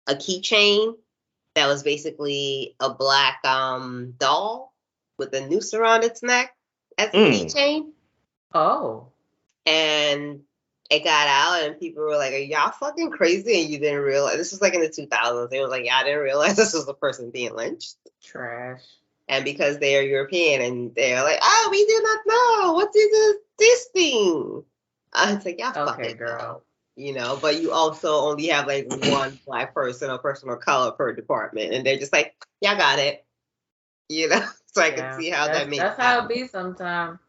a keychain that was basically a black doll with a noose around its neck as a keychain. Oh. And it got out, and people were like, "Are y'all fucking crazy?" And you didn't realize this was like in the 2000s. They were like, "Yeah, I didn't realize this was the person being lynched." Trash. And because they are European, and they're like, "Oh, we do not know what is this thing." It's like, y'all fucking girl, you know. But you also only have like one black person or person of color per department, and they're just like, "Y'all got it," you know. So I can see how that makes. That's how it be sometimes.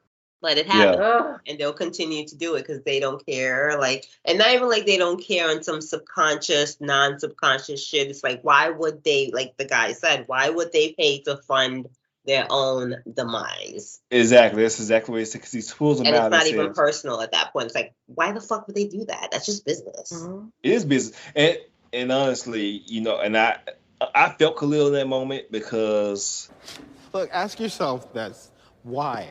Let it happen, and they'll continue to do it because they don't care. Like, and not even like they don't care on some subconscious, non-subconscious shit. It's like, why would they, like the guy said, why would they pay to fund their own demise? Exactly, that's exactly what he said. Because he pulls them and out. It's not even personal at that point. It's like, why the fuck would they do that? That's just business. Mm-hmm. It is business, and honestly, you know, and I felt Khalil in that moment because. Look, ask yourself this: why?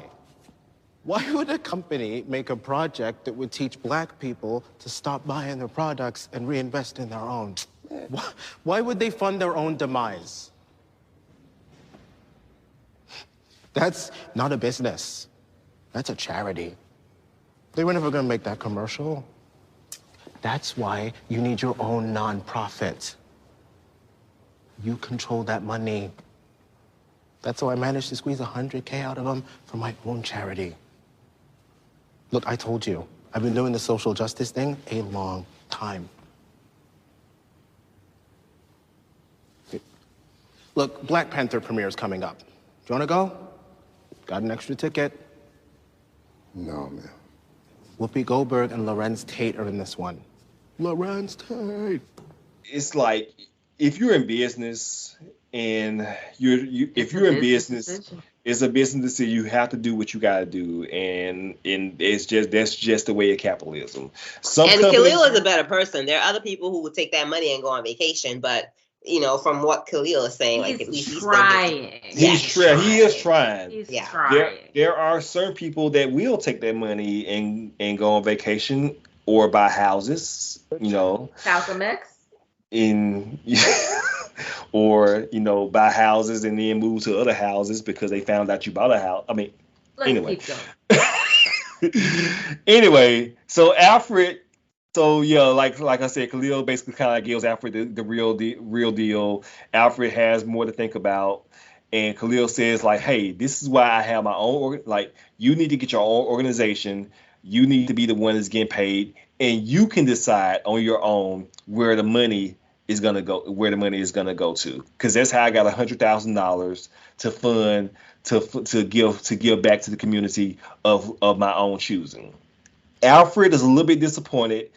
Why would a company make a project that would teach black people to stop buying their products and reinvest in their own? Why would they fund their own demise? That's not a business. That's a charity. They were never gonna make that commercial. That's why you need your own nonprofit. You control that money. That's how I managed to squeeze $100K out of them for my own charity. Look, I told you, I've been doing the social justice thing a long time. Look, Black Panther premiere is coming up. Do you wanna go? Got an extra ticket? No, man. Whoopi Goldberg and Lorenz Tate are in this one. Lorenz Tate. It's like, if you're in business and if you're in business, it's a business decision. You have to do what you got to do, and that's just the way of capitalism. Khalil is a better person. There are other people who would take that money and go on vacation, but you know, from what Khalil is saying, like at least he's trying. He's trying. He is trying. He's trying. There are certain people that will take that money and go on vacation or buy houses. You know, House of Mex. Or, you know, buy houses and then move to other houses because they found out you bought a house. I mean, anyway. Anyway, so Alfred, like I said, Khalil basically kind of gives Alfred the real deal. Alfred has more to think about. And Khalil says, like, hey, this is why I have my own, you need to get your own organization. You need to be the one that's getting paid. And you can decide on your own where the money is gonna go to, because that's how I got $100,000 to fund to give back to the community of my own choosing. Alfred is a little bit disappointed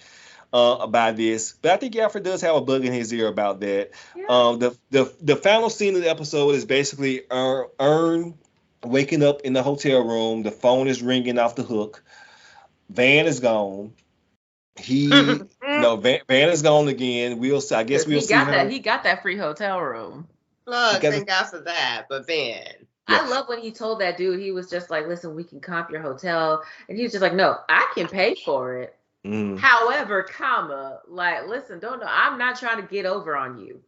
about this, but I think Alfred does have a bug in his ear about that. Yeah. The final scene of the episode is basically Ern waking up in the hotel room. The phone is ringing off the hook. Van is gone. Van is gone again. I guess we'll see her. He got that free hotel room. Look, thank God for that. But Van, I love when he told that dude, he was just like, listen, we can comp your hotel. And he was just like, no, I can pay for it. However, listen, I'm not trying to get over on you.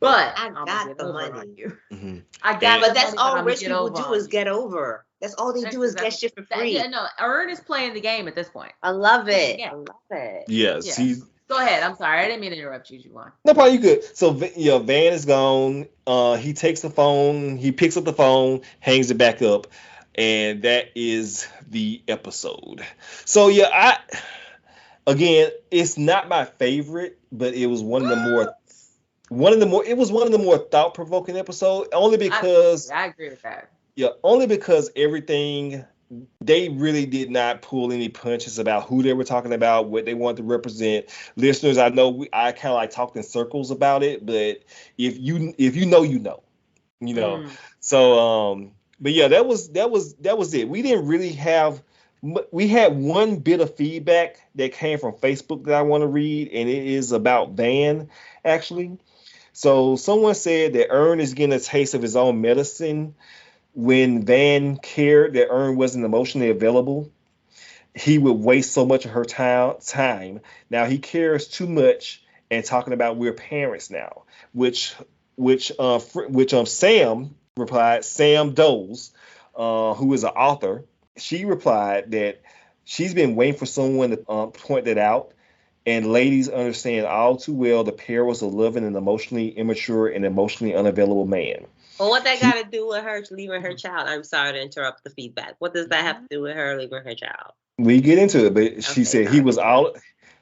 But I got the money. Mm-hmm. But that's all rich people do is get over. That's all they do is get shit for free. Ern is playing the game at this point. I love it. I love it. Yes. Go ahead. I'm sorry. I didn't mean to interrupt you, Juwan. No problem. You good. So, Van is gone. He takes the phone. He picks up the phone, hangs it back up, and that is the episode. So, again, it's not my favorite, but it was one of the more thought-provoking episodes, only because I agree with that. Yeah, only because they really did not pull any punches about who they were talking about, what they wanted to represent. Listeners, I know I kind of like talked in circles about it, but if you know, you know. So, but yeah, that was it. We didn't really have. We had one bit of feedback that came from Facebook that I want to read, and it is about Van, actually. So someone said that Ern is getting a taste of his own medicine. When Van cared that Ern wasn't emotionally available, he would waste so much of her time. Now he cares too much and talking about we're parents now, which Sam replied, Sam Doles, who is an author, she replied that she's been waiting for someone to point that out. And ladies understand all too well the perils of loving an emotionally immature and emotionally unavailable man. Well, what that got to do with her leaving her child? I'm sorry to interrupt the feedback. What does that have to do with her leaving her child? We get into it, but she said he was all.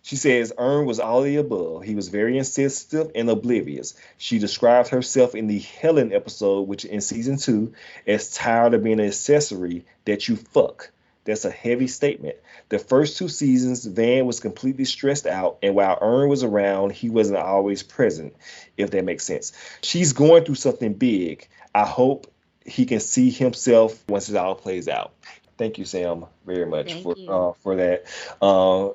She says Ern was all the above. He was very insensitive and oblivious. She described herself in the Helen episode, which in season 2, as tired of being an accessory that you fuck. That's a heavy statement. The first 2 seasons, Van was completely stressed out, and while Ern was around, he wasn't always present, if that makes sense. She's going through something big. I hope he can see himself once it all plays out. Thank you, Sam, very much for that.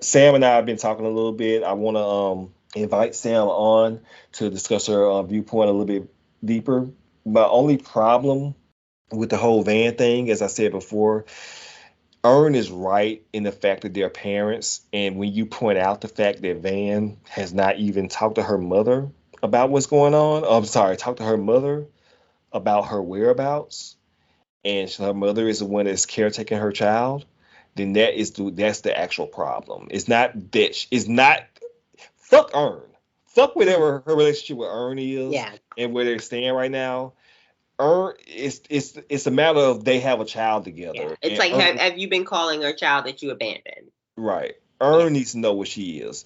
Sam and I have been talking a little bit. I want to invite Sam on to discuss her viewpoint a little bit deeper. My only problem with the whole Van thing, as I said before, Ern is right in the fact that they're parents, and when you point out the fact that Van has not even talked to her mother about what's going on, talked to her mother about her whereabouts, and her mother is the one that's caretaking her child, then that's the actual problem. It's not fuck Ern. Fuck whatever her relationship with Ern is and where they're staying right now. It's a matter of they have a child together. Yeah. It's like, have you been calling her child that you abandoned? Right. Ern needs to know what she is.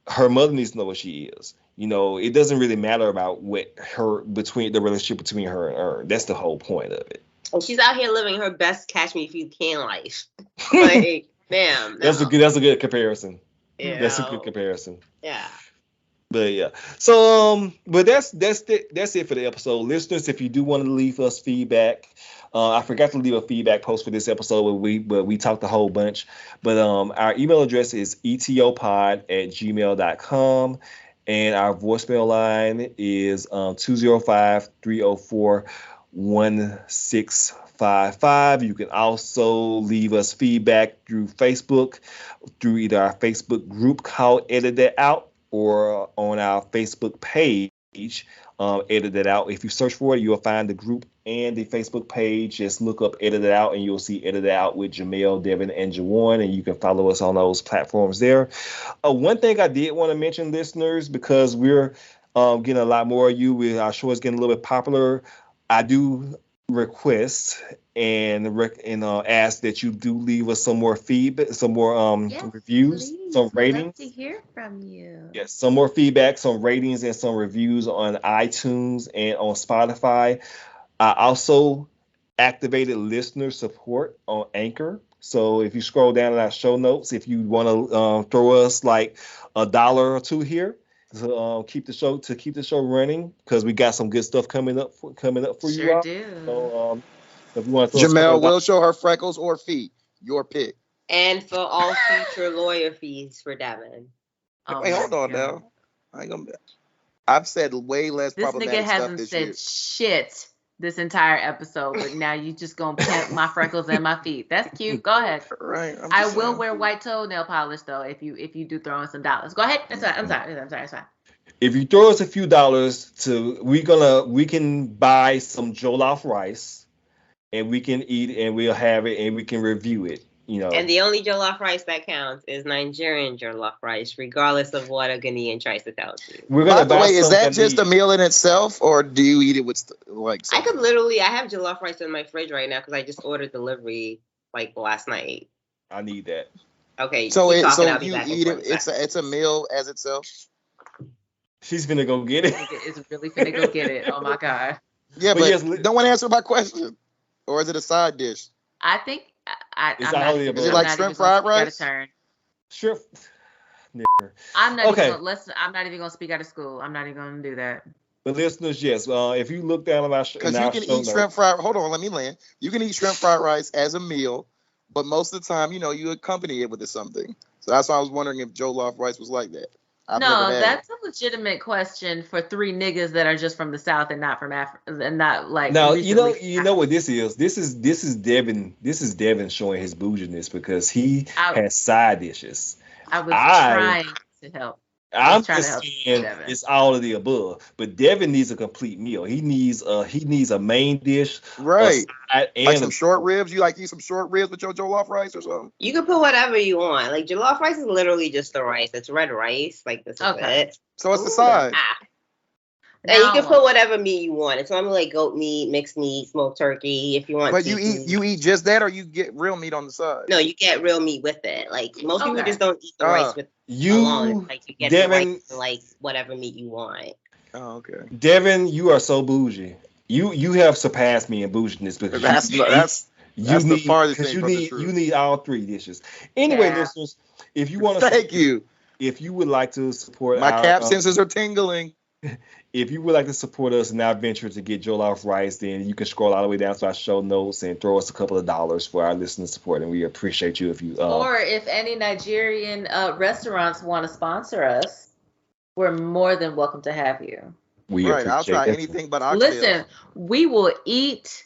Her mother needs to know what she is. You know, it doesn't really matter about the relationship between her and Ern. That's the whole point of it. And she's out here living her best catch me if you can life. Like, damn. No. That's a good comparison. Yeah. That's a good comparison. Yeah. But yeah, so but that's it for the episode, listeners. If you do want to leave us feedback, I forgot to leave a feedback post for this episode, but we talked a whole bunch. But our email address is etopod@gmail.com, and our voicemail line is 205-304-1655. You can also leave us feedback through Facebook, through either our Facebook group called Edit That Out, or on our Facebook page, Edit It Out. If you search for it, you'll find the group and the Facebook page. Just look up Edit It Out, and you'll see Edit It Out with Jamel, Devin, and Jawan, and you can follow us on those platforms there. One thing I did want to mention, listeners, because we're getting a lot more of you, our show is getting a little bit popular. I do request and ask that you do leave us some more feedback, some more reviews, please. Some ratings. Love to hear from you. Yes, some more feedback, some ratings, and some reviews on iTunes and on Spotify. I also activated listener support on Anchor. So if you scroll down in our show notes, if you want to throw us like $1 or $2 here, to keep the show running, because we got some good stuff coming up for you all. Do. So if you want to Jamel will show her freckles or feet. Your pick. And for all future lawyer fees for Devin. Wait, hold on now. I've said way less this problematic nigga hasn't stuff said shit this entire episode, but now you just gonna pimp my freckles and my feet. That's cute. Go ahead. Right. I will wear white toenail polish though if you do throw in some dollars. Go ahead. That's fine. I'm sorry. It's fine. If you throw us a few dollars we can buy some Jollof Rice, and we can eat, and we'll have it, and we can review it. You know. And the only jollof rice that counts is Nigerian jollof rice, regardless of what a Ghanaian tries to tell you. By the way, is that just a meal in itself, or do you eat it with like? I have jollof rice in my fridge right now because I just ordered delivery like last night. I need that. Okay. So you eat it? It's a meal as itself. She's finna go get it. It's really finna go get it. Oh my god. Yeah, but yes, no one answered my question. Or is it a side dish? I think is it like shrimp fried rice? Shrimp. I'm not even gonna speak out of school. I'm not even gonna do that. But listeners, yes, if you look down at our show, because you can eat shrimp fried. Hold on, let me land. You can eat shrimp fried rice as a meal, but most of the time, you accompany it with something. So that's why I was wondering if Jollof Rice was like that. That's a legitimate question for 3 niggas that are just from the South and not from Africa, and not like. No, you know what this is. This is Devin. This is Devin showing his bouginess because he has side dishes. I was trying to help. I'm just saying it's all of the above. But Devin needs a complete meal. He needs a main dish, right? And like some short ribs. You eat some short ribs with your jollof rice or something? You can put whatever you want. Like jollof rice is literally just the rice. It's red rice. Like this is it. So it's the side. And you can put whatever meat you want. It's normally like goat meat, mixed meat, smoked turkey. If you want, but you eat just that, or you get real meat on the side? No, you get real meat with it. Like most people just don't eat the rice with alone. It's like you get Devin, the rice and, like whatever meat you want. Oh, okay. Devin, you are so bougie. You have surpassed me in bouginess because that's the farthest thing from the truth. You need all three dishes. Anyway, listeners, if you want to if you would like to support my cap senses are tingling. If you would like to support us in our venture to get Jollof Rice, then you can scroll all the way down to our show notes and throw us a couple of dollars for our listener support, and we appreciate you if you. Or if any Nigerian restaurants want to sponsor us, we're more than welcome to have you. I'll try anything but oxtail. Listen, we will eat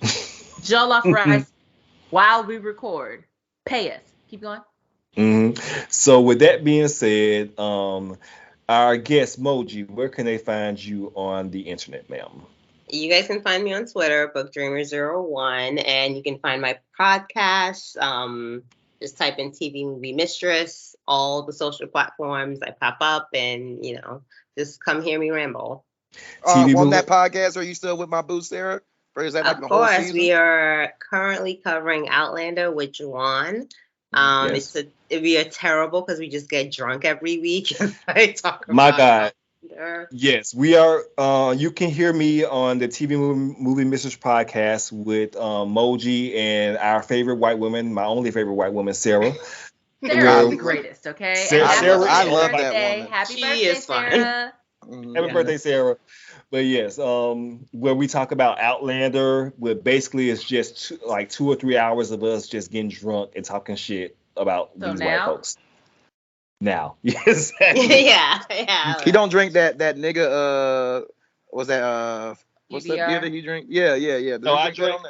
Jollof Rice while we record. Pay us. Keep going. Mm-hmm. So with that being said, our guest Moji, where can they find you on the internet, ma'am? You guys can find me on Twitter, bookdreamer01, and you can find my podcast. Just type in TV Movie Mistress, all the social platforms. I pop up, and just come hear me ramble. On that podcast, are you still with my boo Sarah? Or is that like the whole season? Of course, we are currently covering Outlander with Juwan. Yes. We are terrible because we just get drunk every week. I talk about my God. Yes, we are. You can hear me on the TV Movie Mistress podcast with Moji and our favorite white woman, my only favorite white woman, Sarah. Sarah's the greatest, okay? Sarah, I love that woman. Happy birthday, Sarah. Happy birthday, Sarah. But yes, where we talk about Outlander, where basically it's just 2 or 3 hours of us just getting drunk and talking shit about these white folks. Now, yes, yeah. He don't drink that nigga. What's that? What's that beer that he drink? Yeah. No, I drink.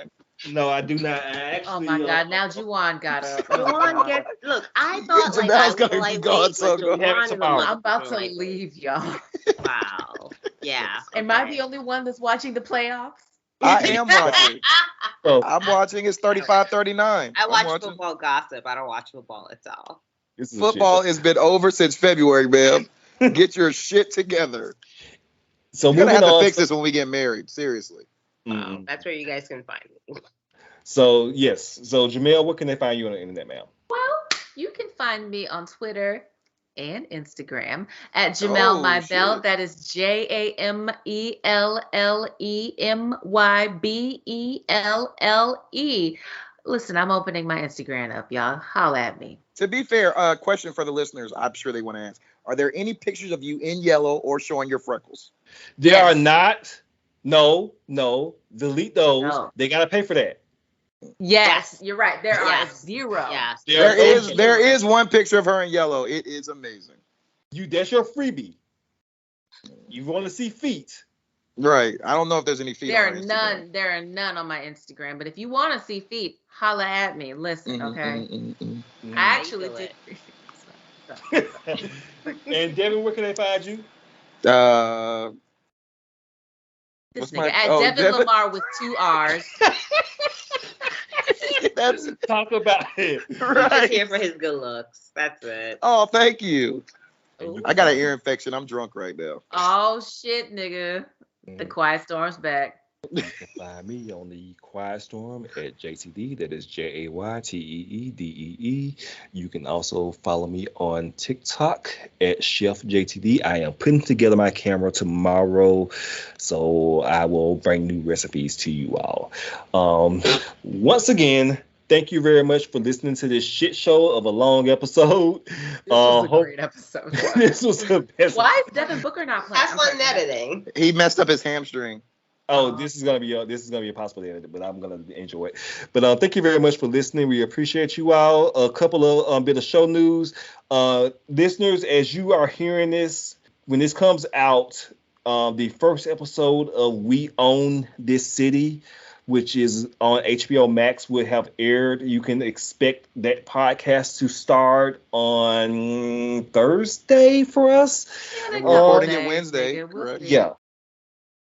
No, I do not. Oh my God! Now Juwan got up. Juwan look. I thought like I was gonna be gone, so I'm about to leave, y'all. Wow. Yeah. Am I the only one that's watching the playoffs? I am watching. I'm watching. It's 35-39. I watch football gossip. I don't watch football at all. Football has been over since February, man. Get your shit together. So we're gonna have to fix this when we get married. Seriously. Wow, that's where you guys can find me. So yes. So Jamel, where can they find you on the internet, ma'am? Well, you can find me on Twitter and Instagram at Jamel Mybell. That is JamelMybelle. Listen, I'm opening my Instagram up, y'all. Holla at me. To be fair, question for the listeners, I'm sure they want to ask. Are there any pictures of you in yellow or showing your freckles? There are not. No. Delete those. No. They got to pay for that. Yes, you're right. There are zero. Yes. There is one picture of her in yellow. It is amazing. That's your freebie. You want to see feet. Right. I don't know if there's any feet on Instagram. There are none on my Instagram. But if you want to see feet, holla at me. Listen, okay? I actually did. And Devin, where can they find you? This nigga at Devin Lamar with 2 R's. That's talk about it. Right. He's just here for his good looks. That's it. Oh, thank you. Ooh. I got an ear infection. I'm drunk right now. Oh shit, nigga. The Quiet Storm's back. You can find me on the Quiet Storm at JTD. That is JAYTEEDEE. You can also follow me on TikTok at Chef JTD. I am putting together my camera tomorrow, so I will bring new recipes to you all. Once again, thank you very much for listening to this shit show of a long episode. This was a great episode. This was the best. Why is Devin Booker not playing? Have fun editing. He messed up his hamstring. Oh, this is gonna be impossible to edit, but I'm gonna enjoy it. But thank you very much for listening. We appreciate you all. A couple of bit of show news, listeners. As you are hearing this, when this comes out, the first episode of We Own This City which is on HBO Max, would have aired. You can expect that podcast to start on Thursday for us. We're recording it Wednesday, correct? Yeah.